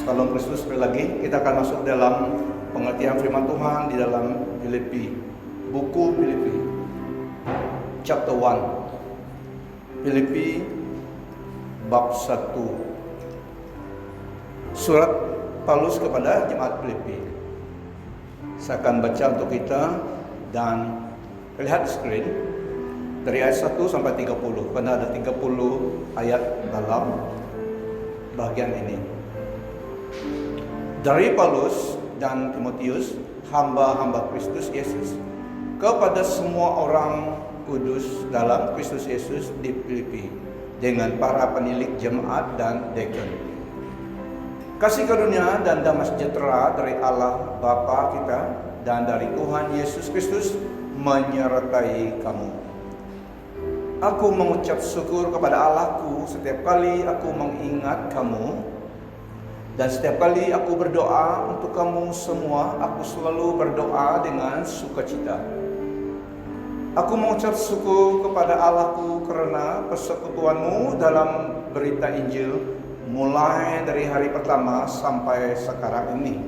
Salam Kristus. Sekali lagi kita akan masuk dalam pengertian firman Tuhan di dalam Filipi, buku Filipi chapter 1, Filipi bab 1. Surat Paulus kepada jemaat Filipi. Saya akan baca untuk kita dan lihat di screen dari ayat 1 sampai 30, karena ada 30 ayat dalam bagian ini. Dari Paulus dan Timotius, hamba-hamba Kristus Yesus, kepada semua orang kudus dalam Kristus Yesus di Filipi, dengan para penilik jemaat dan deacon. Kasih karunia dan damai sejahtera dari Allah Bapa kita dan dari Tuhan Yesus Kristus menyertai kamu. Aku mengucap syukur kepada Allahku setiap kali aku mengingat kamu, dan setiap kali aku berdoa untuk kamu semua. Aku selalu berdoa dengan sukacita. Aku mengucap syukur kepada Allahku karena persekutuanmu dalam berita Injil, mulai dari hari pertama sampai sekarang ini.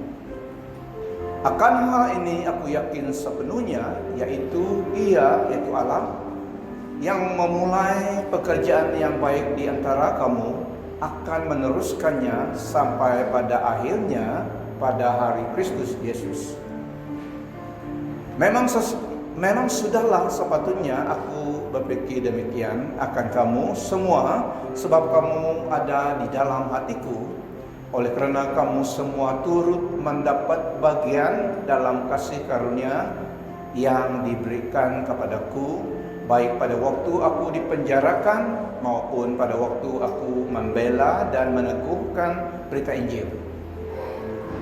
Akan hal ini aku yakin sepenuhnya, yaitu Allah yang memulai pekerjaan yang baik di antara kamu akan meneruskannya sampai pada akhirnya pada hari Kristus Yesus. Memang sudahlah sepatutnya aku berpikir demikian akan kamu semua, sebab kamu ada di dalam hatiku, oleh kerana kamu semua turut mendapat bagian dalam kasih karunia yang diberikan kepadaku, baik pada waktu aku dipenjarakan maupun pada waktu aku membela dan meneguhkan berita Injil.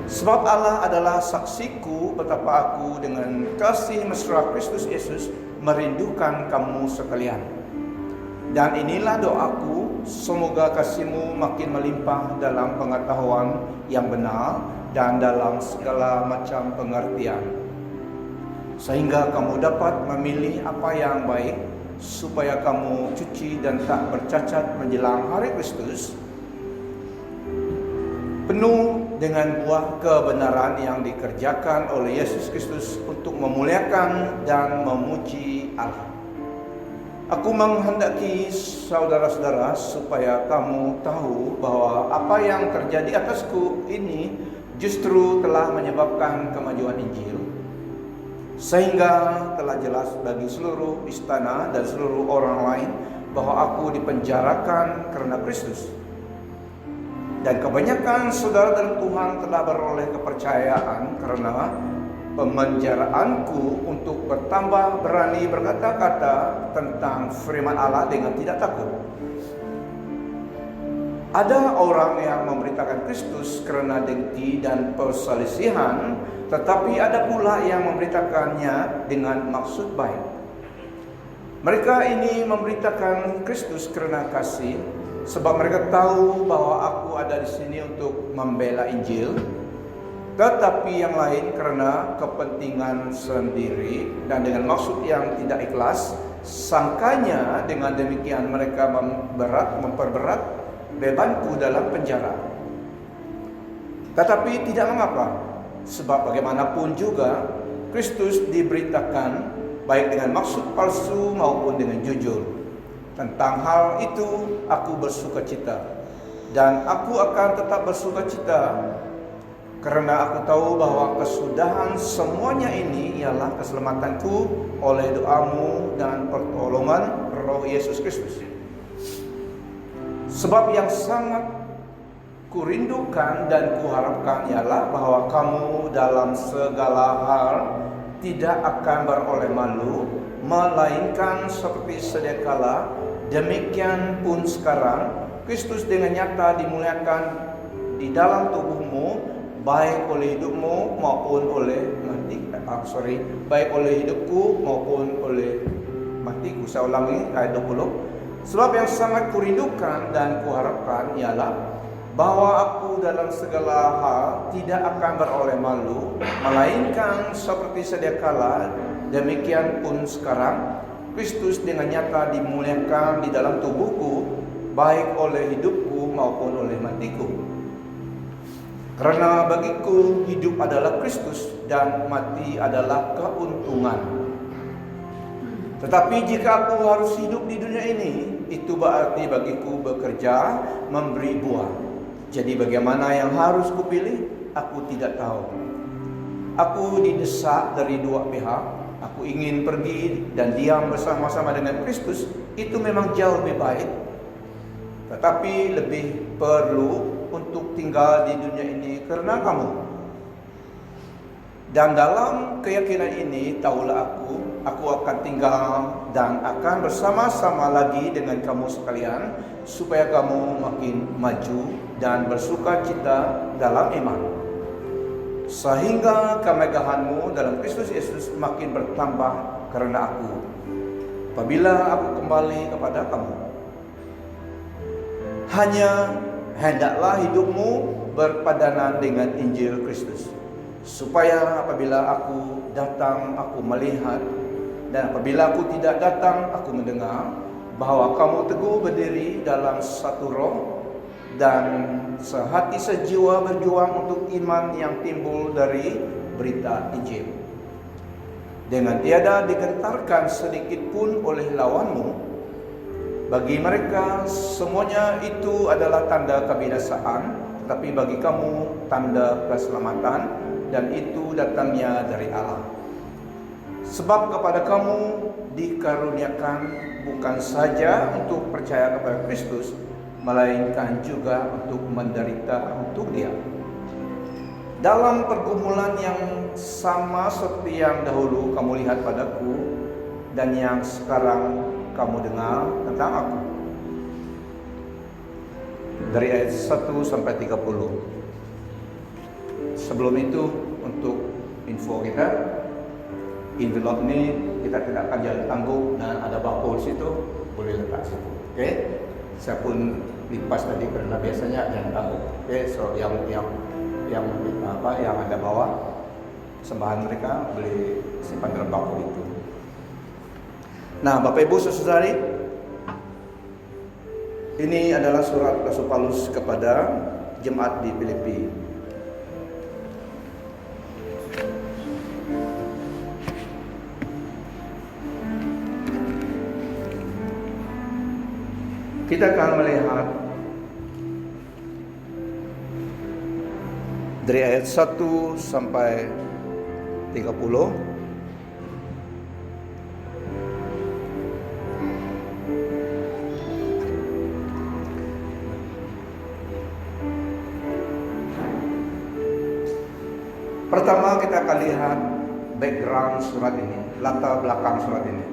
Sebab Allah adalah saksiku betapa aku dengan kasih mesra Kristus Yesus merindukan kamu sekalian. Dan inilah doaku, semoga kasihmu makin melimpah dalam pengetahuan yang benar dan dalam segala macam pengertian, sehingga kamu dapat memilih apa yang baik, supaya kamu suci dan tak bercacat menjelang hari Kristus, penuh dengan buah kebenaran yang dikerjakan oleh Yesus Kristus untuk memuliakan dan memuji Allah. Aku menghendaki saudara-saudara supaya kamu tahu bahwa apa yang terjadi atasku ini justru telah menyebabkan kemajuan Injil, sehingga telah jelas bagi seluruh istana dan seluruh orang lain bahwa aku dipenjarakan karena Kristus. Dan kebanyakan saudara dalam Tuhan telah beroleh kepercayaan karena pemenjaraanku untuk bertambah berani berkata-kata tentang firman Allah dengan tidak takut. Ada orang yang memberitakan Kristus karena dengki dan perselisihan, tetapi ada pula yang memberitakannya dengan maksud baik. Mereka ini memberitakan Kristus karena kasih, sebab mereka tahu bahwa aku ada di sini untuk membela Injil. Tetapi yang lain karena kepentingan sendiri dan dengan maksud yang tidak ikhlas, sangkanya dengan demikian mereka memperberat bebanku dalam penjara. Tetapi tidak mengapa, sebab bagaimanapun juga Kristus diberitakan baik dengan maksud palsu maupun dengan jujur. Tentang hal itu aku bersukacita, dan aku akan tetap bersukacita, karena aku tahu bahwa kesudahan semuanya ini ialah keselamatanku oleh doamu dan pertolongan Roh Yesus Kristus. Sebab yang sangat kurindukan dan kuharapkan ialah bahwa kamu dalam segala hal tidak akan beroleh malu, melainkan seperti sedia kala, demikian pun sekarang Kristus dengan nyata dimuliakan di dalam tubuhmu, baik oleh hidupmu maupun oleh baik oleh hidupku maupun oleh matiku. Saya ulangi ayat 20. Sebab yang sangat kurindukan dan kuharapkan ialah bahwa aku dalam segala hal tidak akan beroleh malu, melainkan seperti sedia kala, demikian pun sekarang Kristus dengan nyata dimuliakan di dalam tubuhku, baik oleh hidupku maupun oleh matiku. Karena bagiku hidup adalah Kristus dan mati adalah keuntungan. Tetapi jika aku harus hidup di dunia ini, itu berarti bagiku bekerja memberi buah. Jadi bagaimana yang harus kupilih? Aku tidak tahu. Aku didesak dari dua pihak. Aku ingin pergi dan diam bersama-sama dengan Kristus. Itu memang jauh lebih baik. Tetapi lebih perlu untuk tinggal di dunia ini karena kamu. Dan dalam keyakinan ini, tahulah aku akan tinggal dan akan bersama-sama lagi dengan kamu sekalian, supaya kamu makin maju dan bersuka cita dalam iman, sehingga kemegahanmu dalam Kristus Yesus makin bertambah karena aku, apabila aku kembali kepada kamu. Hanya hendaklah hidupmu berpadanan dengan Injil Kristus, supaya apabila aku datang, aku melihat, dan apabila aku tidak datang, aku mendengar bahwa kamu teguh berdiri dalam satu roh dan sehati sejiwa berjuang untuk iman yang timbul dari berita Injil, dengan tiada digentarkan sedikit pun oleh lawanmu. Bagi mereka semuanya itu adalah tanda kebinasaan, tetapi bagi kamu tanda keselamatan, dan itu datangnya dari Allah. Sebab kepada kamu dikaruniakan bukan saja untuk percaya kepada Kristus, melainkan juga untuk menderita untuk Dia. Dalam pergumulan yang sama seperti yang dahulu kamu lihat padaku dan yang sekarang kamu dengar tentang aku. Dari ayat 1 sampai 30. Sebelum itu, untuk info kita, envelope ini kita tidak akan jalan tangguh dan ada bakul situ, boleh letak situ. Oke? Saya pun lipas tadi karena biasanya jalan tangguh. Oke, so yang Anda bawa sembahan mereka boleh simpan dalam bakul itu. Nah, Bapak Ibu Saudari, ini adalah surat Rasul Paulus kepada jemaat di Filipi. Kita akan melihat dari ayat 1 sampai 30. Pertama kita akan lihat background surat ini, latar belakang surat ini.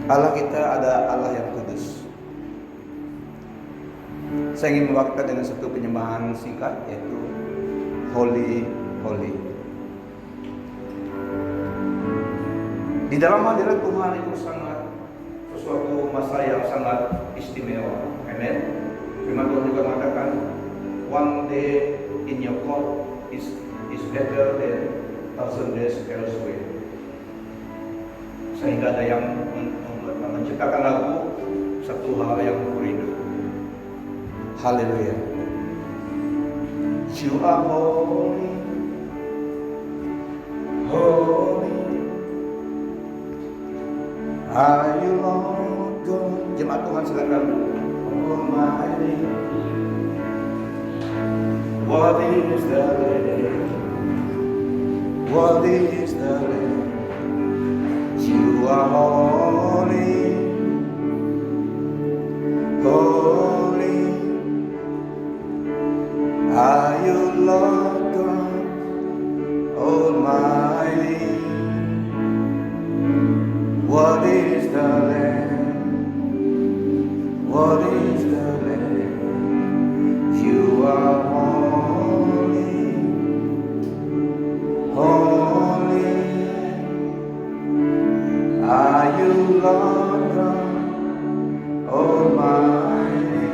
Allah kita ada Allah yang kudus. Saya ingin membawakan dengan satu penyembahan singkat, yaitu Holy, Holy. Di dalam hadirat Tuhan itu sangat sesuatu masa yang sangat istimewa. Amen. Firman Tuhan juga mengatakan, one day in your court is better than 1,000 days elsewhere. Sehingga ada yang menciptakan lagu, satu hal yang kurindu. Haleluya. You are holy, holy. Are you Lord God? Jemaat Tuhan silakan. Almighty, what is the Lamb? What is the Lamb? You are holy, holy. Are you Lord God Almighty? What is the Lamb? What is the Lamb? You are holy, holy. Are you Lord God Almighty?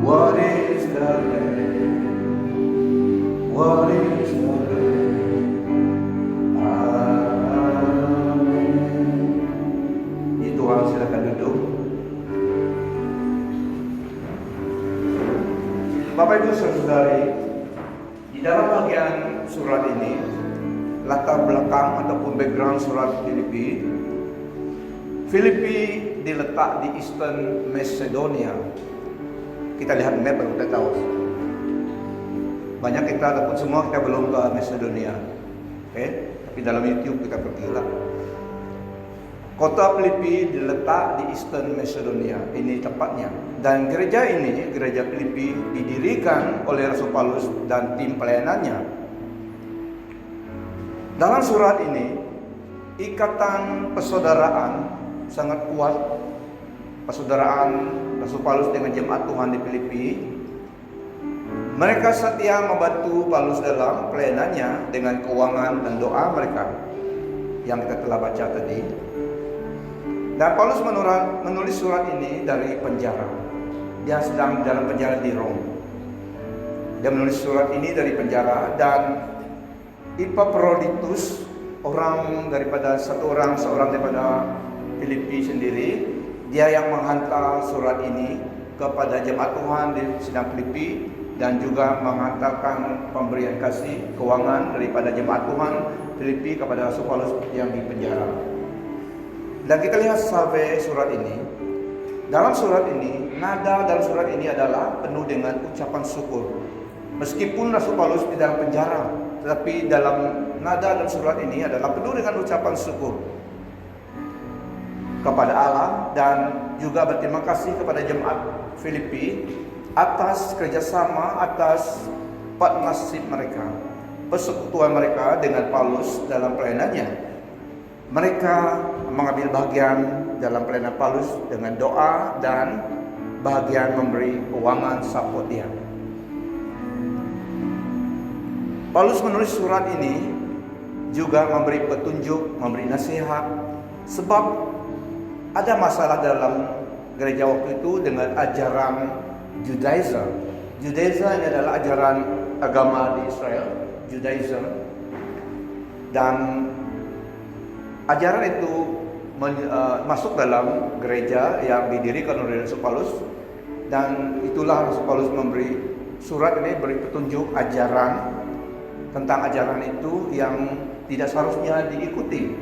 What is the Lamb? What is the Lamb? Amen. Tuhan silakan duduk. Bapak Ibu Saudari, di dalam bagian surat ini, latar belakang ataupun background surat Filipi, Filipi diletak di Eastern Macedonia. Kita lihat map baru kita tahu. Banyak kita ataupun semua kita belum ke Macedonia. Oke, tapi dalam YouTube kita pergilah. Kota Filipi diletak di Eastern Macedonia, ini tempatnya. Dan gereja ini, gereja Filipi, didirikan oleh Rasul Paulus dan tim pelayanannya. Dalam surat ini, ikatan persaudaraan sangat kuat. Persaudaraan Rasul Paulus dengan jemaat Tuhan di Filipi. Mereka setia membantu Paulus dalam pelayanannya dengan keuangan dan doa mereka yang kita telah baca tadi. Dan Paulus menulis surat ini dari penjara. Dia sedang dalam penjara di Roma. Dia menulis surat ini dari penjara, dan Epaphroditus, seorang daripada Filipi sendiri, dia yang menghantar surat ini kepada jemaat Tuhan di sedang Filipi, dan juga menghantarkan pemberian kasih keuangan daripada jemaat Tuhan Filipi kepada Rasul Paulus yang di penjara. Dan kita lihat sampai surat ini. Dalam surat ini, nada dalam surat ini adalah penuh dengan ucapan syukur. Meskipun Rasul Paulus di dalam penjara, tetapi dalam nada dalam surat ini adalah penuh dengan ucapan syukur kepada Allah, dan juga berterima kasih kepada jemaat Filipi atas kerjasama, atas partnership mereka, persekutuan mereka dengan Paulus dalam pelayanannya. Mereka mengambil bagian dalam pelayanan Paulus dengan doa dan bagian memberi keuangan support dia. Paulus menulis surat ini juga memberi petunjuk, memberi nasihat, sebab ada masalah dalam gereja waktu itu dengan ajaran Judaism. Judaism ini adalah ajaran agama di Israel, Judaism. Dan ajaran itu masuk dalam gereja yang didirikan oleh Rasul Paulus, dan itulah Rasul Paulus memberi surat ini, beri petunjuk ajaran tentang ajaran itu yang tidak seharusnya diikuti,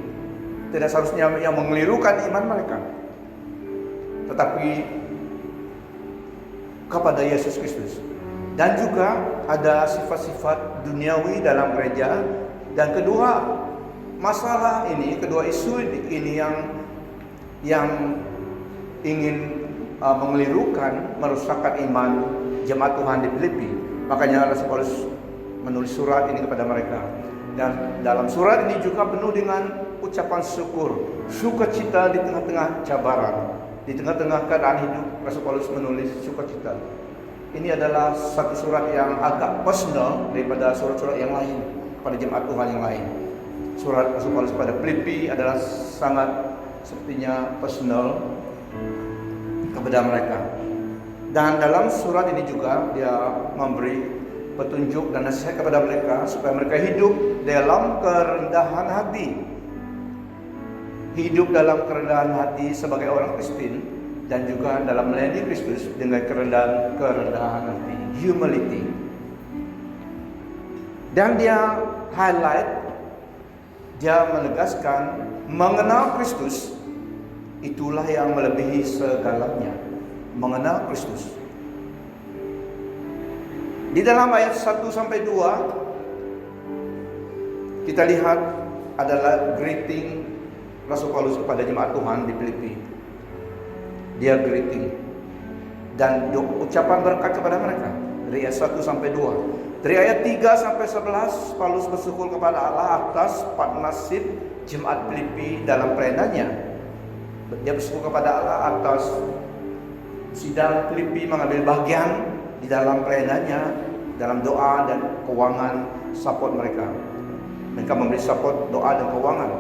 tidak seharusnya yang mengelirukan iman mereka, tetapi kepada Yesus Kristus. Dan juga ada sifat-sifat duniawi dalam gereja. Dan kedua masalah ini, kedua isu ini yang ingin mengelirukan, merusakkan iman jemaat Tuhan di Filipi. Makanya Rasul Paulus menulis surat ini kepada mereka. Dan dalam surat ini juga penuh dengan ucapan syukur, sukacita di tengah-tengah cabaran, di tengah-tengah keadaan hidup. Rasul Paulus menulis sukacita. Ini adalah satu surat yang agak personal daripada surat-surat yang lain kepada jemaat Tuhan yang lain. Surat Rasul Paulus pada Filipi adalah sangat sepertinya personal kepada mereka. Dan dalam surat ini juga dia memberi petunjuk dan nasihat kepada mereka supaya mereka hidup dalam kerendahan hati. Hidup dalam kerendahan hati sebagai orang Kristen, dan juga dalam melayani Kristus dengan kerendahan hati, humility. Dan dia highlight, dia menegaskan, mengenal Kristus itulah yang melebihi segalanya. Mengenal Kristus. Di dalam ayat 1 sampai 2 kita lihat adalah greeting Rasul Paulus kepada jemaat Tuhan di Filipi. Dia greeting dan ucapan berkat kepada mereka dari ayat 1 sampai 2. Dari ayat 3 sampai 11 Paulus bersyukur kepada Allah atas partnership jemaat Filipi dalam pelayanannya. Dia bersyukur kepada Allah atas sidang Filipi mengambil bagian di dalam pelayanannya, dalam doa dan keuangan support mereka. Mereka memberi support doa dan keuangan.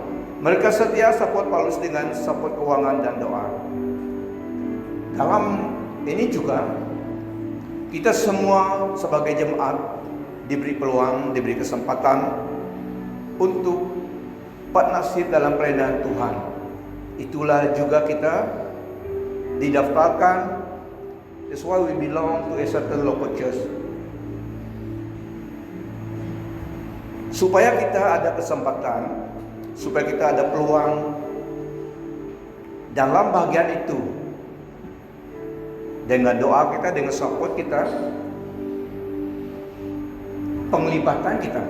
Mereka setia support Paulus dengan support keuangan dan doa. Dalam ini juga kita semua sebagai jemaat diberi peluang, diberi kesempatan untuk partnership dalam pelayanan Tuhan. Itulah juga kita didaftarkan. That's why we belong to a certain local church. supaya kita ada kesempatan, supaya kita ada peluang dalam bagian itu. Dengan doa kita, dengan support kita, penglibatan kita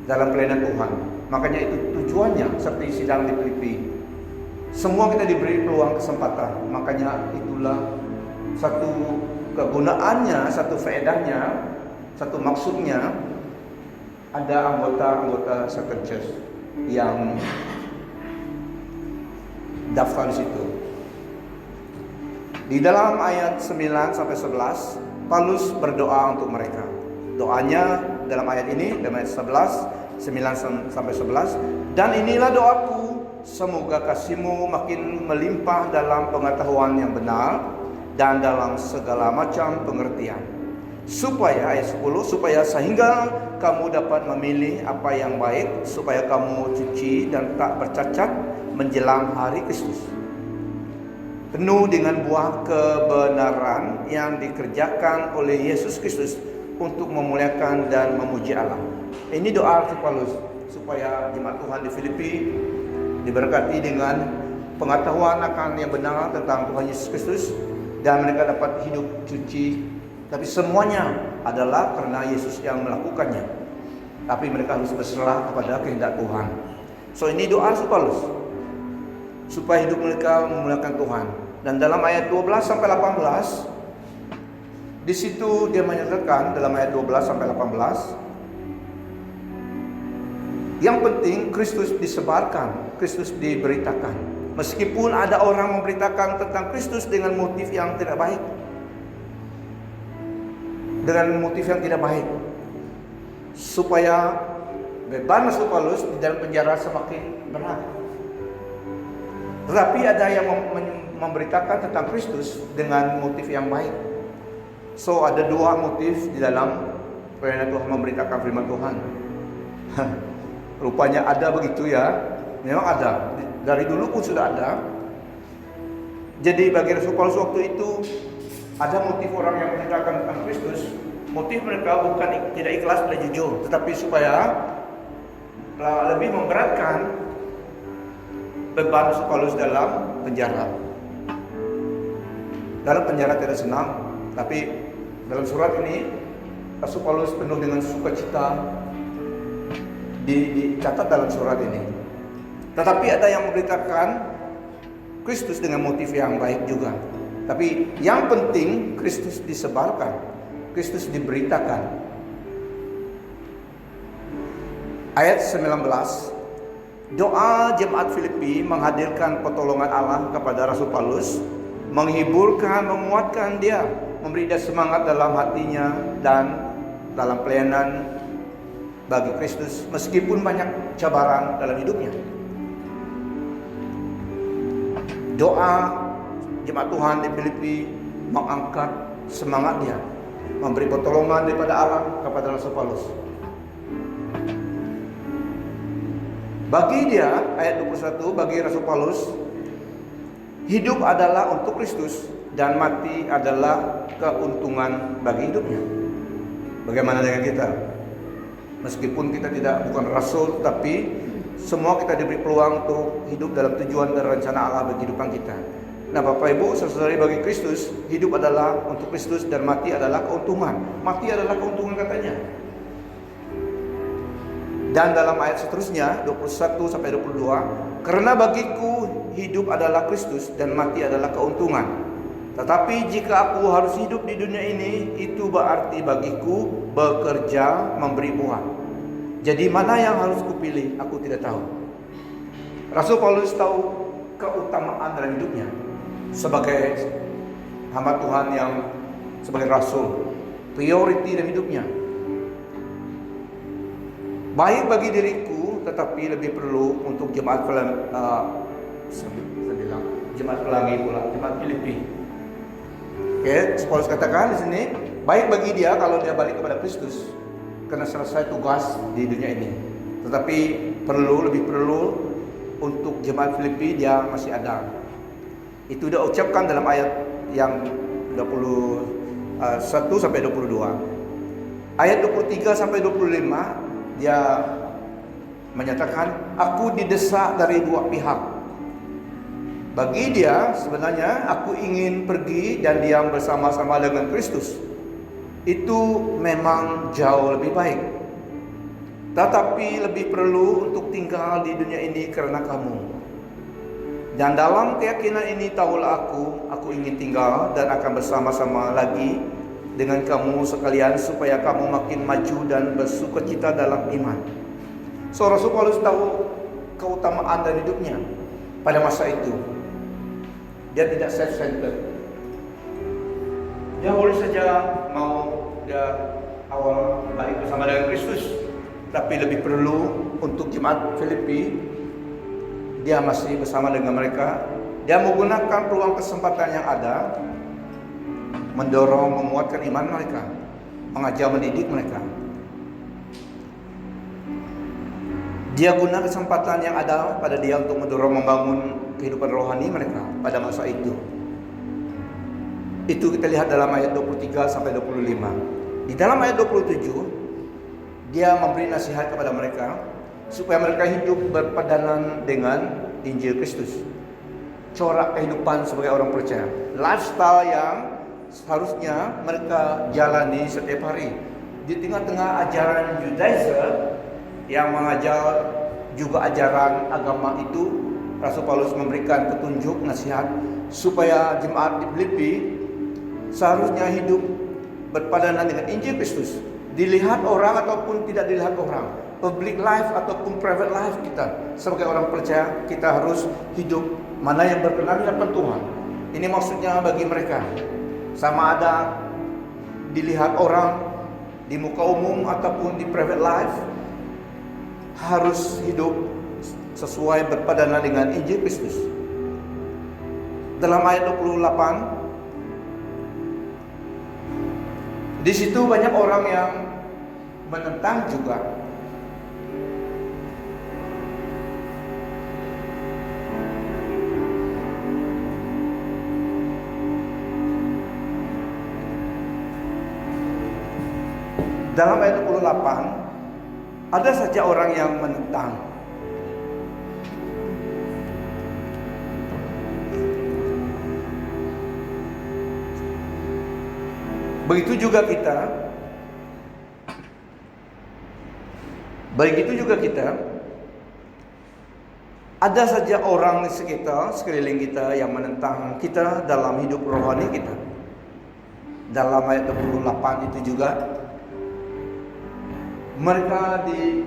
dalam pelayanan Tuhan. Makanya itu tujuannya seperti sidang di Filipi. Semua kita diberi peluang kesempatan. Makanya itulah satu kegunaannya, satu faedahnya, satu maksudnya ada anggota-anggota Second Church yang daftar di situ. Di dalam ayat 9 sampai 11, Paulus berdoa untuk mereka. Doanya dalam ayat ini, dalam ayat 11, 9 sampai 11, dan inilah doaku, semoga kasihmu makin melimpah dalam pengetahuan yang benar dan dalam segala macam pengertian. Supaya, ayat 10, supaya sehingga kamu dapat memilih apa yang baik, supaya kamu suci dan tak bercacat menjelang hari Kristus, penuh dengan buah kebenaran yang dikerjakan oleh Yesus Kristus untuk memuliakan dan memuji Allah. Ini doa Paulus supaya jemaat Tuhan di Filipi diberkati dengan pengetahuan akan yang benar tentang Tuhan Yesus Kristus dan mereka dapat hidup suci. Tapi semuanya adalah karena Yesus yang melakukannya. Tapi mereka harus berserah kepada kehendak Tuhan. So ini doa Paulus supaya hidup mereka memuliakan Tuhan. Dan dalam ayat 12 sampai 18, di situ dia menyatakan dalam ayat 12 sampai 18, yang penting Kristus disebarkan, Kristus diberitakan. Meskipun ada orang memberitakan tentang Kristus dengan motif yang tidak baik, supaya beban Paulus di dalam penjara semakin berat. Tetapi ada yang memberitakan tentang Kristus dengan motif yang baik. So ada dua motif di dalam pelayanan Tuhan memberitakan firman Tuhan. Rupanya ada begitu ya. Memang ada. Dari dulu pun sudah ada. Jadi bagi Rasul Paulus waktu itu ada motif orang yang menceritakan tentang Kristus. Motif mereka bukan tidak ikhlas dan jujur, tetapi supaya lebih memberatkan beban Rasul Paulus dalam penjara. Dalam penjara tidak senang, tapi dalam surat ini Rasul Paulus penuh dengan sukacita, dicatat dalam surat ini. Tetapi ada yang memberitakan Kristus dengan motif yang baik juga. Tapi yang penting Kristus disebarkan, Kristus diberitakan. Ayat 19, doa jemaat Filipi menghadirkan pertolongan Allah kepada Rasul Paulus, menghiburkan, menguatkan dia, memberi dia semangat dalam hatinya dan dalam pelayanan bagi Kristus meskipun banyak cabaran dalam hidupnya. Doa jemaat Tuhan di Filipi mengangkat semangat dia, memberi pertolongan daripada Allah kepada Rasul Paulus. Bagi dia, ayat 21, bagi Rasul Paulus, hidup adalah untuk Kristus dan mati adalah keuntungan bagi hidupnya. Bagaimana dengan kita? Meskipun kita bukan rasul, tapi semua kita diberi peluang untuk hidup dalam tujuan dan rencana Allah bagi kehidupan kita. Nah, Bapak Ibu, saudari, bagi Kristus, hidup adalah untuk Kristus dan mati adalah keuntungan. Mati adalah keuntungan katanya. Dan dalam ayat seterusnya 21 sampai 22, karena bagiku hidup adalah Kristus dan mati adalah keuntungan. Tetapi jika aku harus hidup di dunia ini, itu berarti bagiku bekerja memberi buah. Jadi mana yang harus kupilih? Aku tidak tahu. Rasul Paulus tahu keutamaan dalam hidupnya sebagai hamba Tuhan yang sebagai rasul, priority dalam hidupnya. Baik bagi diriku, tetapi lebih perlu untuk jemaat jemaat pelangi pula, jemaat Filipi. Oke, Paulus katakan di sini, baik bagi dia kalau dia balik kepada Kristus karena selesai tugas di dunia ini. Tetapi lebih perlu untuk jemaat Filipi dia masih ada. Itu dia ucapkan dalam ayat yang 21 sampai 22. Ayat 23 sampai 25 dia menyatakan, aku didesak dari dua pihak. Bagi dia sebenarnya aku ingin pergi dan diam bersama-sama dengan Kristus. Itu memang jauh lebih baik. Tetapi lebih perlu untuk tinggal di dunia ini karena kamu. Dan dalam keyakinan ini tahulah aku ingin tinggal dan akan bersama-sama lagi dengan kamu sekalian supaya kamu makin maju dan bersukacita dalam iman. So, Rasul Paulus tahu keutamaan dari hidupnya pada masa itu. Dia tidak self-centered. Dia boleh saja mau dia awal balik bersama dengan Kristus, tapi lebih perlu untuk jemaat Filipi, dia masih bersama dengan mereka. Dia menggunakan peluang kesempatan yang ada, mendorong, menguatkan iman mereka, mengajar, mendidik mereka. Dia guna kesempatan yang ada pada dia untuk mendorong, membangun kehidupan rohani mereka pada masa itu. Itu kita lihat dalam ayat 23 sampai 25. Di dalam ayat 27, dia memberi nasihat kepada mereka supaya mereka hidup berpadanan dengan Injil Kristus. Corak kehidupan sebagai orang percaya, lifestyle yang seharusnya mereka jalani setiap hari. Di tengah-tengah ajaran Judaism yang mengajar juga ajaran agama itu, Rasul Paulus memberikan petunjuk, nasihat supaya jemaat di Filipi seharusnya hidup berpadanan dengan Injil Kristus. Dilihat orang ataupun tidak dilihat orang, public life ataupun private life kita sebagai orang percaya, kita harus hidup mana yang berkenan di hadapan Tuhan. Ini maksudnya bagi mereka, sama ada dilihat orang di muka umum ataupun di private life, harus hidup sesuai berpadanan dengan Injil Kristus. Dalam ayat 28, di situ banyak orang yang menentang juga. Dalam ayat 28, ada saja orang yang menentang. Begitu juga kita, ada saja orang di sekitar, sekeliling kita yang menentang kita dalam hidup rohani kita. Dalam ayat 28 itu juga, mereka di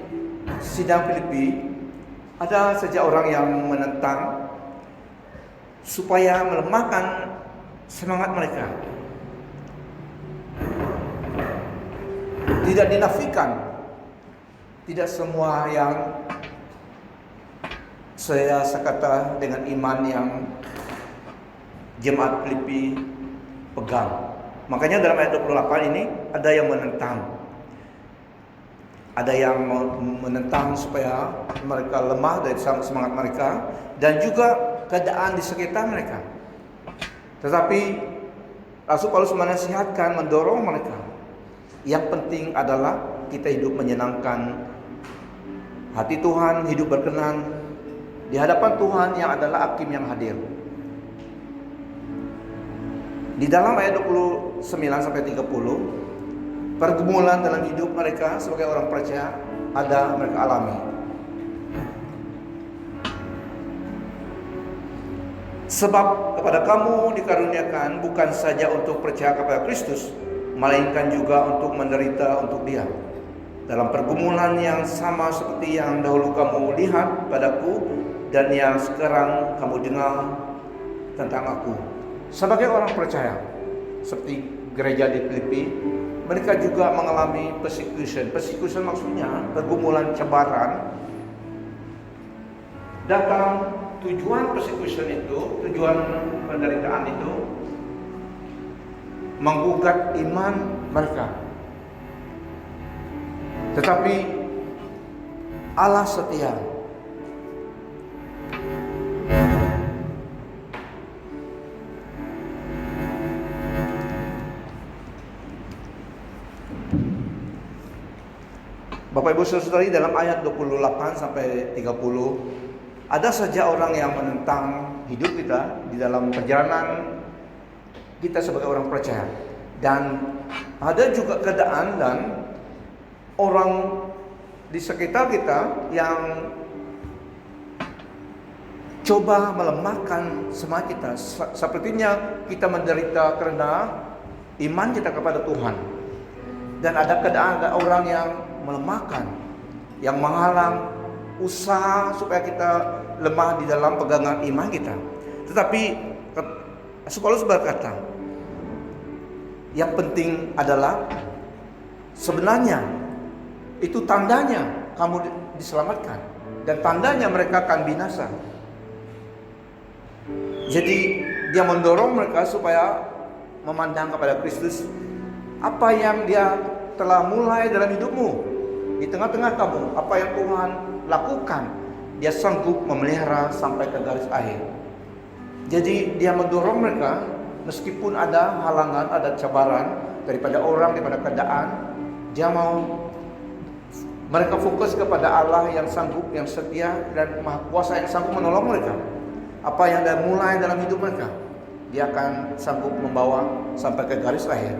sidang Filipi, ada saja orang yang menentang supaya melemahkan semangat mereka. Tidak dinafikan, tidak semua yang saya sekata dengan iman yang jemaat Filipi pegang. Makanya dalam ayat 28 ini ada yang menentang. Ada yang menentang supaya mereka lemah dari semangat mereka dan juga keadaan di sekitar mereka. Tetapi Rasul Paulus menasihatkan, mendorong mereka. Yang penting adalah kita hidup menyenangkan hati Tuhan, hidup berkenan di hadapan Tuhan yang adalah Hakim yang hadir. Di dalam ayat 29 sampai 30, pergumulan dalam hidup mereka sebagai orang percaya ada mereka alami. Sebab kepada kamu dikaruniakan bukan saja untuk percaya kepada Kristus, melainkan juga untuk menderita untuk Dia. Dalam pergumulan yang sama seperti yang dahulu kamu lihat padaku dan yang sekarang kamu dengar tentang aku. Sebagai orang percaya, seperti gereja di Filipi, mereka juga mengalami persecution. Persecution maksudnya pergumulan, cabaran. Datang tujuan persecution itu, tujuan penderitaan itu menggugat iman mereka. Tetapi Allah setia. Bapak Ibu Saudari, dalam ayat 28 sampai 30 ada saja orang yang menentang hidup kita di dalam perjalanan kita sebagai orang percaya. Dan ada juga keadaan dan orang di sekitar kita yang coba melemahkan semangat kita. Sepertinya kita menderita karena iman kita kepada Tuhan. Dan ada keadaan, ada orang yang melemahkan, yang menghalang usaha supaya kita lemah di dalam pegangan iman kita. Tetapi Paulus berkata, yang penting adalah sebenarnya itu tandanya kamu diselamatkan, dan tandanya mereka akan binasa. Jadi dia mendorong mereka supaya memandang kepada Kristus. Apa yang dia telah mulai dalam hidupmu, di tengah-tengah kamu, apa yang Tuhan lakukan, dia sanggup memelihara sampai ke garis akhir. Jadi dia mendorong mereka, meskipun ada halangan, ada cabaran daripada orang, daripada keadaan, dia mau mereka fokus kepada Allah yang sanggup, yang setia dan maha kuasa, yang sanggup menolong mereka. Apa yang dia mulai dalam hidup mereka, dia akan sanggup membawa sampai ke garis akhir.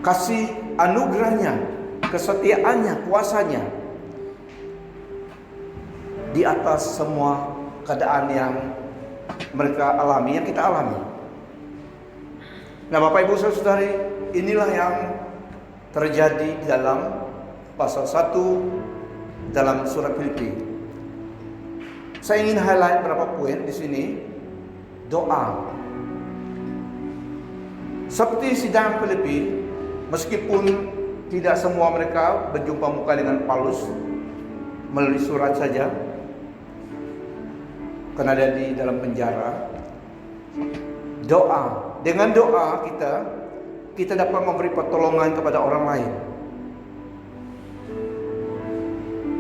Kasih anugerahnya, kesetiaannya, kuasanya di atas semua keadaan yang mereka alami, yang kita alami. Nah, Bapak Ibu Saudari, inilah yang terjadi di dalam pasal 1 dalam surat Filipi. Saya ingin highlight beberapa poin di sini. Doa. Seperti sidang Filipi, meskipun tidak semua mereka berjumpa muka dengan Paulus melalui surat saja, karena ada di dalam penjara. Doa, dengan doa kita dapat memberi pertolongan kepada orang lain,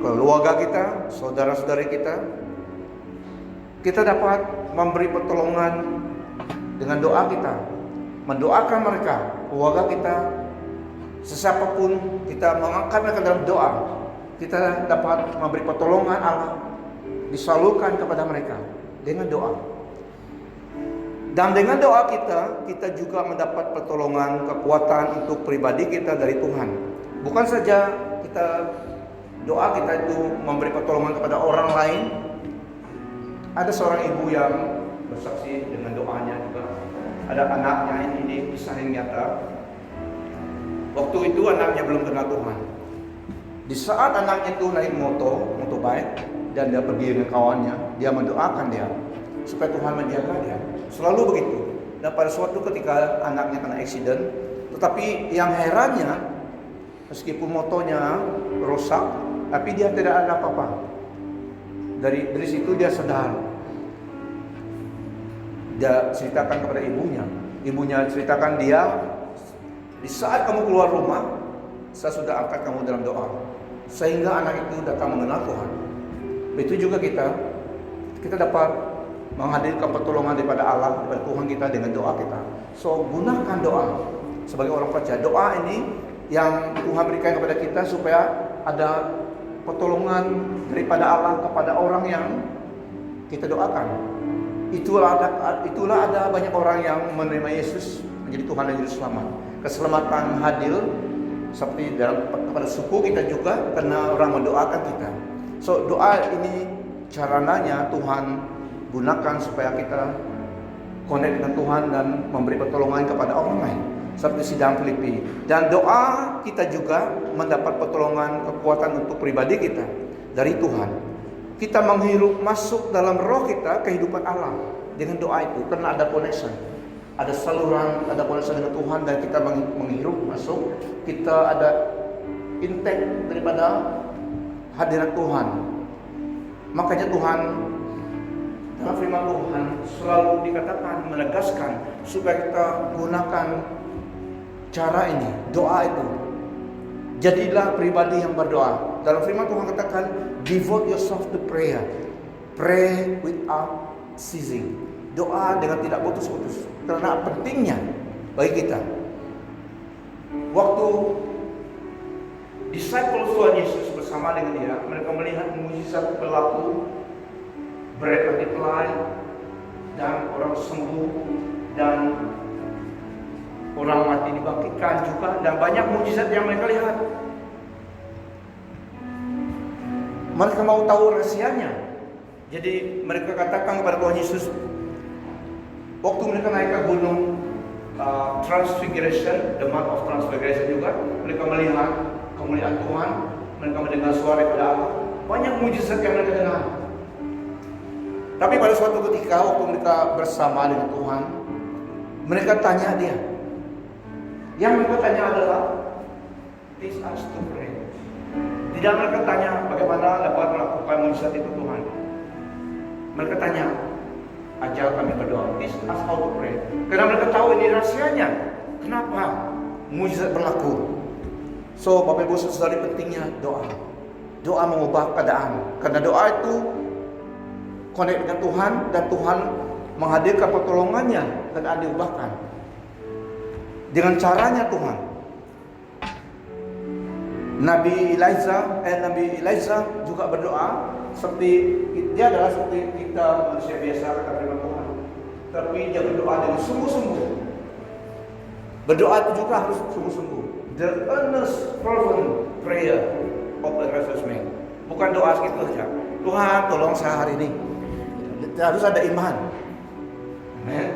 keluarga kita, saudara-saudari kita dapat memberi pertolongan dengan doa kita, mendoakan mereka, keluarga kita, sesiapapun kita mengangkat mereka dalam doa, kita dapat memberi pertolongan Allah disalurkan kepada mereka dengan doa. Dan dengan doa kita juga mendapat pertolongan, kekuatan untuk pribadi kita dari Tuhan. Bukan saja doa kita itu memberi pertolongan kepada orang lain. Ada seorang ibu yang bersaksi dengan doanya juga. Ada anaknya, ini kisah yang nyata. Waktu itu anaknya belum kenal Tuhan. Di saat anaknya itu naik motorbike dan dia pergi dengan kawannya, dia mendoakan dia supaya Tuhan menjaga dia. Selalu begitu. Dan pada suatu ketika anaknya kena accident, tetapi yang herannya, meskipun motonya rusak, tapi dia tidak ada apa-apa. Dari situ dia sadar. Dia ceritakan kepada ibunya. Ibunya ceritakan dia, di saat kamu keluar rumah, saya sudah angkat kamu dalam doa, sehingga anak itu datang mengenal Tuhan. Begitu juga kita dapat menghadirkan pertolongan daripada Allah, daripada Tuhan kita dengan doa kita. So, gunakan doa sebagai orang percaya. Doa ini yang Tuhan berikan kepada kita supaya ada pertolongan daripada Allah kepada orang yang kita doakan. Itulah ada banyak orang yang menerima Yesus menjadi Tuhan dan Juru Selamat. Keselamatan hadir seperti kepada suku kita juga karena orang mendoakan kita. So, doa ini carananya Tuhan gunakan supaya kita connect dengan Tuhan dan memberi pertolongan kepada orang lain, seperti sidang Filipi. Dan doa kita juga mendapat pertolongan, kekuatan untuk pribadi kita dari Tuhan. Kita menghirup masuk dalam roh kita kehidupan Allah dengan doa itu, karena ada connection, ada saluran, ada connection dengan Tuhan, dan kita menghirup masuk, kita ada intake daripada hadirat Tuhan. Makanya Tuhan dalam firman Tuhan selalu dikatakan, menegaskan supaya kita gunakan cara ini, doa itu. Jadilah pribadi yang berdoa. Dalam firman Tuhan katakan, devote yourself to prayer. Pray without ceasing. Doa dengan tidak putus-putus. Karena pentingnya bagi kita. Waktu disciple Tuhan Yesus bersama dengan dia, mereka melihat mujizat berlaku, bread multiply, dan orang sembuh, dan orang mati dibangkitkan juga, dan banyak mujizat yang mereka lihat. Mereka mau tahu rahasianya. Jadi mereka katakan kepada Tuhan Yesus, waktu mereka naik ke gunung Transfiguration, the Mount of Transfiguration juga, mereka melihat kemuliaan Tuhan, mereka mendengar suara daripada Allah, banyak mujizat yang mereka dengar. Tapi pada suatu ketika waktu mereka bersama dengan Tuhan, mereka tanya dia. Yang mereka tanya adalah, teach us to pray. Tidak mereka tanya bagaimana dapat melakukan mujizat itu Tuhan. Mereka tanya, ajar kami berdoa, teach us how to pray. Karena mereka tahu ini rahasianya. Kenapa mujizat berlaku? So, Bapak Ibu Saudari, pentingnya doa. Doa mengubah keadaan. Karena doa itu connect dengan Tuhan, dan Tuhan menghadirkan pertolongannya, keadaan diubahkan. Dengan caranya Tuhan. Nabi Elijah juga berdoa seperti dia adalah seperti kita manusia biasa, kata firman Tuhan. Tapi dia berdoa dengan sungguh-sungguh. Berdoa itu juga harus sungguh-sungguh. The earnest fervent prayer of a righteous man. Bukan doa segitu saja. Tuhan tolong saya hari ini. Harus ada iman. Amen.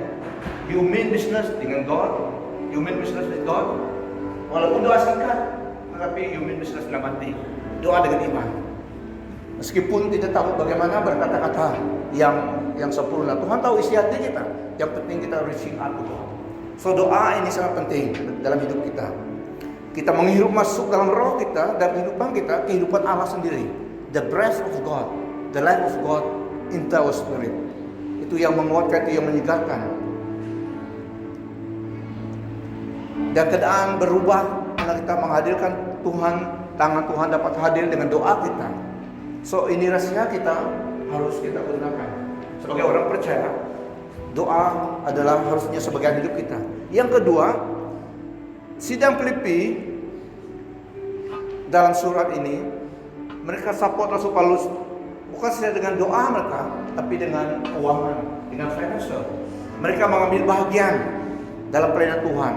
You mean business dengan God. You mean business with God. Walaupun doa singkat, tetapi you mean business dalam hati. Doa dengan iman. Meskipun tidak tahu bagaimana berkata-kata yang sempurna, Tuhan tahu isi hati kita. Yang penting kita reaching out to God. So doa ini sangat penting dalam hidup kita. Kita menghirup masuk dalam roh kita dan kehidupan kita, kehidupan Allah sendiri. The breath of God, the life of God into our spirit. Itu yang menguatkan, itu yang menyegarkan. Dan keadaan berubah karena kita menghadirkan Tuhan, tangan Tuhan dapat hadir dengan doa kita. So ini rahasia kita harus kita gunakan. Sebagai orang percaya, doa adalah harusnya sebagian hidup kita. Yang kedua, sidang Filipi dalam surat ini mereka support Rasul Paulus bukan saja dengan doa mereka, tapi dengan keuangan, dengan financial. Mereka mengambil bahagian dalam pelayanan Tuhan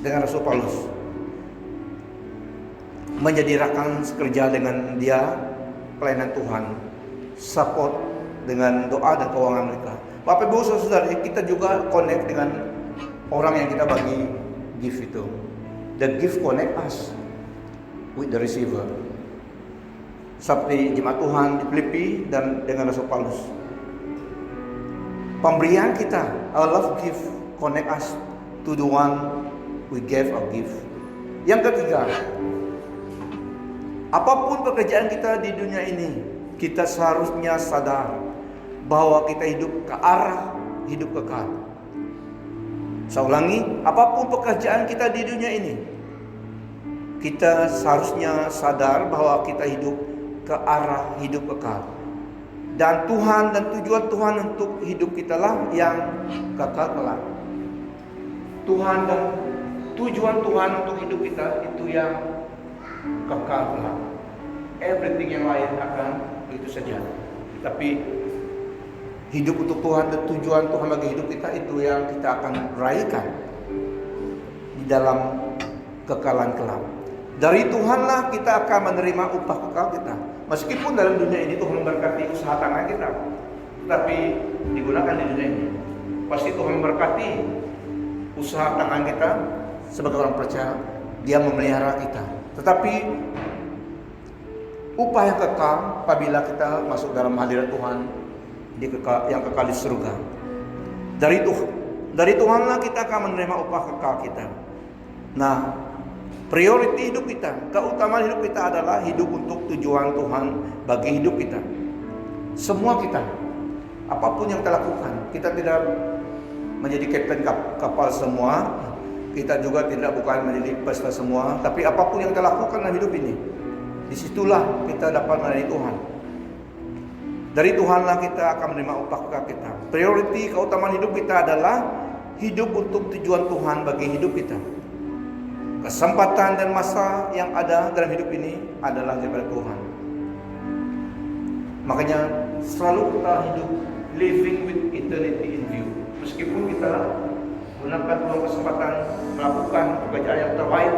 dengan Rasul Paulus, menjadi rakan sekerja dengan dia pelayanan Tuhan, support dengan doa dan keuangan mereka. Bapak Ibu Saudara, kita juga connect dengan orang yang kita bagi gift itu. The gift connect us with the receiver. Seperti jemaat Tuhan di Filipi dan dengan Rasul Paulus. Pemberian kita, our love gift connect us to the one we gave our gift. Yang ketiga, apapun pekerjaan kita di dunia ini, kita seharusnya sadar bahwa kita hidup ke arah hidup kekal. Saya ulangi, apapun pekerjaan kita di dunia ini, kita seharusnya sadar bahwa kita hidup ke arah hidup kekal. Dan Tuhan dan tujuan Tuhan untuk hidup kita lah yang kekal kelak. Tuhan dan tujuan Tuhan untuk hidup kita itu yang kekal kelak. Everything yang lain akan begitu saja. Tapi hidup untuk Tuhan dan tujuan Tuhan bagi hidup kita itu yang kita akan raihkan di dalam kekalan kelak. Dari Tuhanlah kita akan menerima upah kekal kita. Meskipun dalam dunia ini Tuhan memberkati usaha tangan kita, tapi digunakan di dunia ini. Pasti Tuhan memberkati usaha tangan kita sebagai orang percaya. Dia memelihara kita. Tetapi upah yang kekal apabila kita masuk dalam hadirat Tuhan yang kekal di surga. Dari Tuhanlah kita akan menerima upah kekal kita. Nah, priority hidup kita, keutamaan hidup kita adalah hidup untuk tujuan Tuhan bagi hidup kita. Semua kita, apapun yang kita lakukan, kita tidak menjadi kapten kapal semua, kita juga tidak bukan menjadi pesta semua, tapi apapun yang kita lakukan dalam hidup ini, disitulah kita dapat melayani Tuhan. Dari Tuhanlah kita akan menerima upah kita. Priority keutamaan hidup kita adalah hidup untuk tujuan Tuhan bagi hidup kita. Kesempatan dan masa yang ada dalam hidup ini adalah daripada Tuhan. Makanya selalu kita hidup living with eternity in view. Meskipun kita gunakan peluang kesempatan melakukan pekerjaan yang terbaik.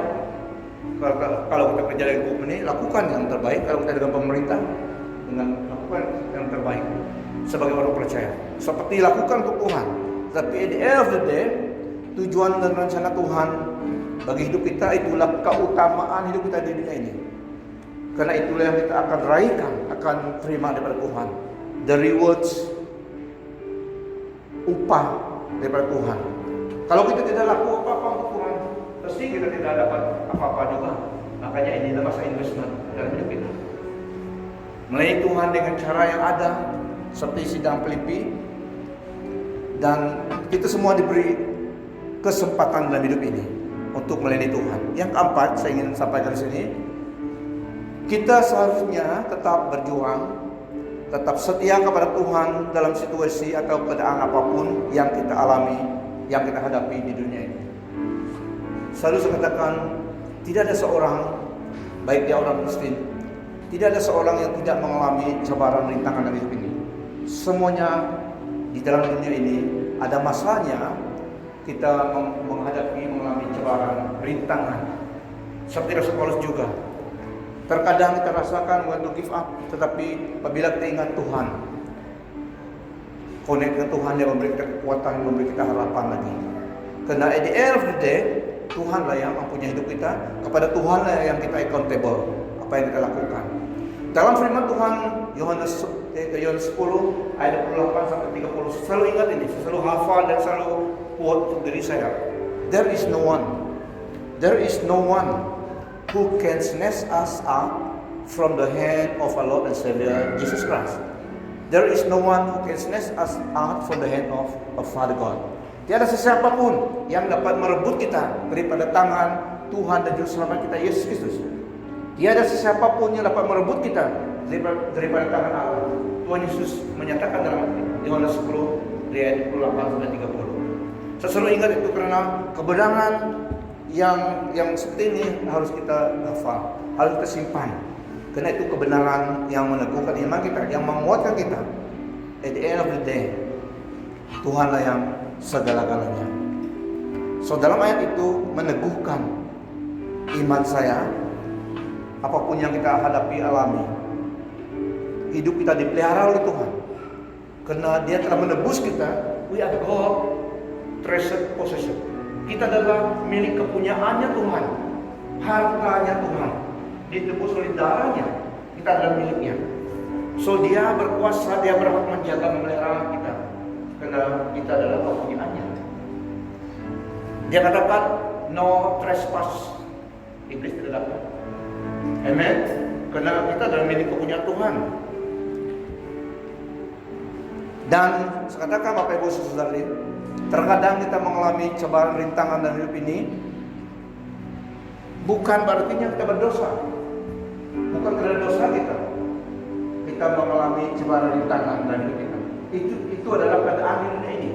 Kalau kita kerja dengan company, lakukan yang terbaik. Kalau kita dengan pemerintah, dengan lakukan yang terbaik sebagai orang percaya. Seperti lakukan untuk Tuhan. Tapi at the end of the day, tujuan dan rencana Tuhan bagi hidup kita itulah keutamaan hidup kita di dunia ini. Karena itulah yang kita akan raihkan, akan terima daripada Tuhan. The rewards, upah daripada Tuhan. Kalau kita tidak laku apa-apa untuk Tuhan, pasti kita tidak dapat apa-apa juga. Makanya inilah masa investment dalam hidup kita. Melayani Tuhan dengan cara yang ada, seperti sidang Filipi, dan kita semua diberi kesempatan dalam hidup ini untuk melayani Tuhan. Yang keempat, saya ingin sampaikan di sini, kita seharusnya tetap berjuang, tetap setia kepada Tuhan dalam situasi atau keadaan apapun yang kita alami, yang kita hadapi di dunia ini. Selalu saya katakan, tidak ada seorang, baik dia orang Kristen, tidak ada seorang yang tidak mengalami cabaran rintangan dalam hidup ini. Semuanya di dalam dunia ini ada masanya kita mengalami cabaran, rintangan. Seperti Rasul Paulus juga. Terkadang kita rasakan want to give up, tetapi apabila kita ingat Tuhan, connect dengan Tuhan yang memberi kita kekuatan, memberi kita harapan lagi. Karena at the end of the day, Tuhanlah yang mempunyai hidup kita, kepada Tuhanlah yang kita accountable, apa yang kita lakukan. Dalam firman Tuhan Yohanes 10 ayat 28 sampai 30, selalu ingat ini, selalu hafal dan selalu quote untuk diri saya. There is no one who can snatch us up from the hand of our Lord and Savior Jesus Christ. There is no one who can snatch us out from the hand of Father God. Tiada sesiapa pun yang dapat merebut kita daripada tangan Tuhan dan Juru Selamat kita Yesus Kristus. Tiada sesiapa pun yang dapat merebut kita daripada tangan Allah. Tuhan Yesus menyatakan dalam Yohanes 10 ayat 28 sampai 30. Saya selalu ingat itu karena kebenaran yang seperti ini harus kita hafal, harus kita simpan. Karena itu kebenaran yang meneguhkan iman kita, yang menguatkan kita. At the end of the day, Tuhanlah yang segala-galanya. So dalam ayat itu meneguhkan iman saya. Apapun yang kita hadapi, alami, hidup kita dipelihara oleh Tuhan. Karena Dia telah menebus kita. We are God treasured possession. Kita adalah milik kepunyaannya Tuhan, hartanya Tuhan, ditebus oleh darahnya. Kita adalah miliknya. So Dia berkuasa, Dia berhak menjaga, memelihara kita, karena kita adalah kepunyaannya. Dia katakan no trespass, iblis tidak dapat. Amen. Karena kita adalah milik kepunyaan Tuhan. Dan saya katakan Bapak Ibu Saudari, terkadang kita mengalami cobaan rintangan dalam hidup ini, bukan berartinya kita berdosa. Bukan karena dosa kita mengalami cobaan rintangan dalam hidup kita. Itu adalah keadaan di dunia ini.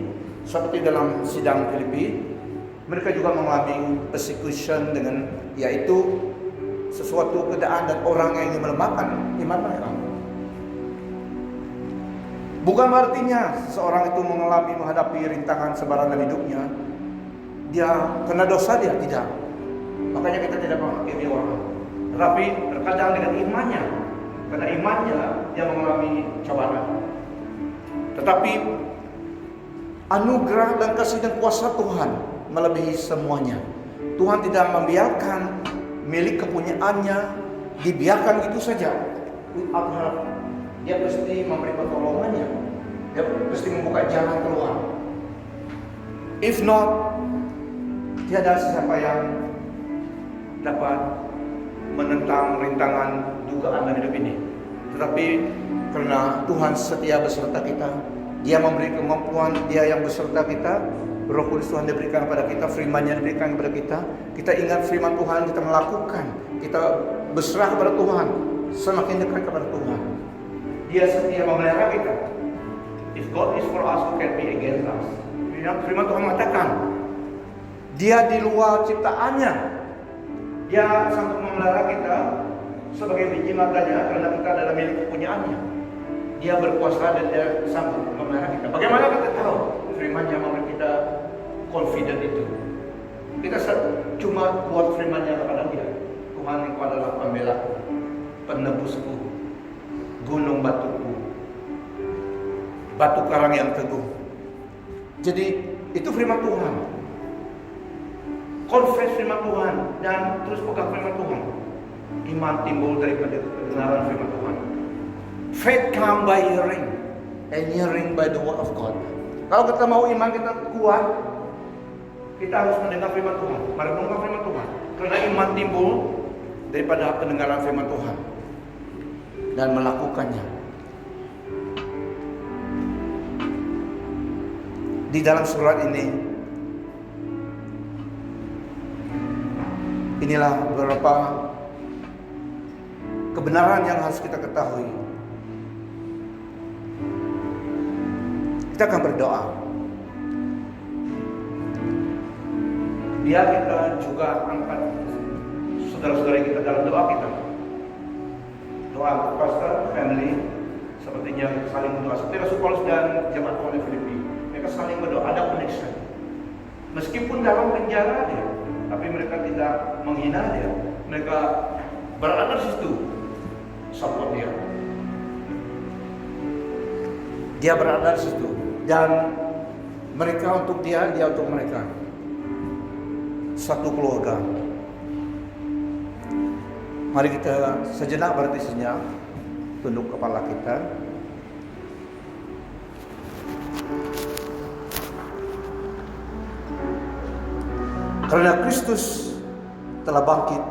Seperti dalam sidang Filipi, mereka juga mengalami persecution dengan, yaitu sesuatu keadaan dan orang yang ingin melemahkan iman mereka. Bukan artinya seorang itu menghadapi rintangan sebarang dalam hidupnya, dia kena dosa, dia tidak. Makanya kita tidak menghakimi orang. Tetapi terkadang dengan imannya, karena imannya dia mengalami cobaan. Tetapi anugerah dan kasih dan kuasa Tuhan melebihi semuanya. Tuhan tidak membiarkan milik kepunyaannya dibiarkan gitu saja. Dia pasti memberi pertolongannya. Dia pasti membuka jalan keluar. If not, tiada siapa yang dapat menentang rintangan dugaan dalam hidup ini. Tetapi karena Tuhan setia beserta kita, Dia memberi kemampuan, Dia yang beserta kita. Roh Kudus Tuhan diberikan kepada kita, firman-Nya diberikan kepada kita. Kita ingat firman Tuhan, kita melakukan, kita berserah kepada Tuhan, semakin dekat kepada Tuhan. Dia setia memelihara kita. If God is for us, who can be against us? Firman Tuhan mengatakan, Dia di luar ciptaannya Dia sanggup memelihara kita sebagai biji matanya karena kita adalah milik kepunyaannya. Dia berkuasa dan dia sanggup memelihara kita. Bagaimana kita tahu firman-Nya memberi kita confident itu? Kita cuma buat firman-Nya kepada dia. Tuhan, Engkau adalah pembelaku, penebusku, gunung batuku, batu karang yang teguh. Jadi itu firman Tuhan. Confess firman Tuhan dan terus pegang firman Tuhan. Iman timbul daripada kebenaran firman Tuhan. Faith come by hearing, and hearing by the word of God. Kalau kita mau iman kita kuat, kita harus mendengar firman Tuhan, merenungkan firman Tuhan. Karena iman timbul daripada pendengaran firman Tuhan dan melakukannya. Di dalam surat ini, inilah beberapa kebenaran yang harus kita ketahui. Kita akan berdoa. Biar kita juga angkat saudara-saudara kita dalam doa kita. Doa untuk pastor, family, sepertinya saling berdoa. Seperti Rasul Paulus dan jemaat Tuhan di Filipi. Mereka saling berdoa, ada connection. Meskipun dalam penjara dia, tapi mereka tidak menghina dia. Mereka berada di situ, support dia. Dia berada di situ dan mereka untuk dia, dia untuk mereka. Satu keluarga. Mari kita sejenak berhenti sejenak, tunduk kepala kita. Karena Kristus telah bangkit,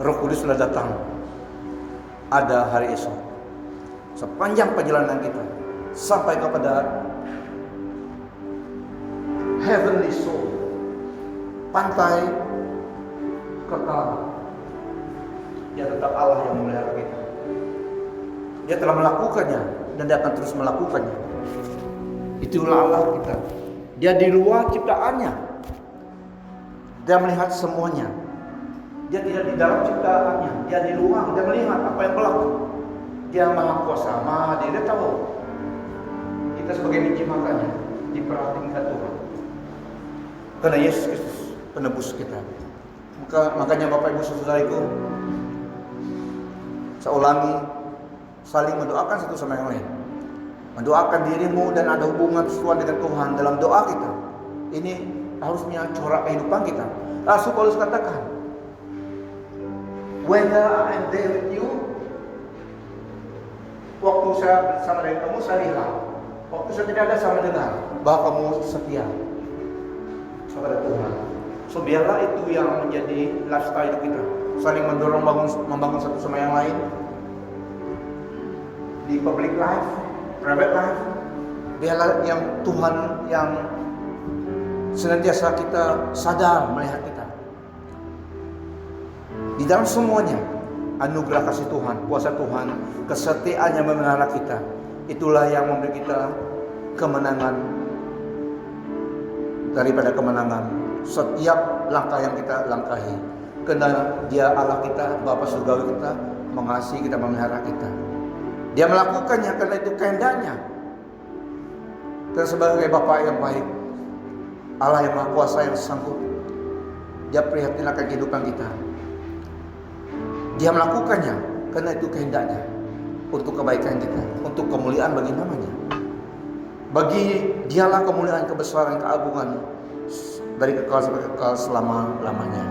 Roh Kudus telah datang. Ada hari esok. Sepanjang perjalanan kita sampai kepada heavenly soul, pantai kekal. Dia tetap Allah yang memelihara kita. Dia telah melakukannya dan dia akan terus melakukannya. Itulah Allah kita. Dia di luar ciptaannya. Dia melihat semuanya. Dia tidak di dalam ciptaannya. Dia di luar. Dia melihat apa yang berlaku. Dia maha kuasa, maha hadir. Dia tahu. Kita sebagai biji makanya diperhatikan Tuhan. Karena Yesus Kristus penebus kita. Makanya Bapak Ibu Saudaraku, saya ulangi, saling mendoakan satu sama yang lain. Mendoakan dirimu dan ada hubungan Tuhan dengan Tuhan dalam doa kita. Ini harusnya corak kehidupan kita. Rasul Paulus katakan, whether I am there with you, waktu saya bersama dengan kamu saya lihat, waktu saya tidak ada sama dengar bahwa kamu setia kepada Tuhan. So biarlah itu yang menjadi lifestyle hidup kita, saling mendorong membangun satu sama yang lain di public life, private life. Biarlah yang Tuhan yang senantiasa kita sadar melihat kita. Di dalam semuanya, anugerah kasih Tuhan, kuasa Tuhan, kesetiaannya memelihara kita. Itulah yang memberi kita kemenangan daripada kemenangan setiap langkah yang kita langkahi. Karena Dia Allah kita, Bapa surgawi kita, mengasihi kita, memelihara kita. Dia melakukannya karena itu kehendaknya. Dan sebagai Bapa yang baik, Allah yang Maha Kuasa yang sanggup, Dia prihatin akan kehidupan kita. Dia melakukannya karena itu kehendaknya, untuk kebaikan kita, untuk kemuliaan bagi namanya. Bagi Dialah kemuliaan, kebesaran, keagungan dari kekal sampai kekal selama-lamanya.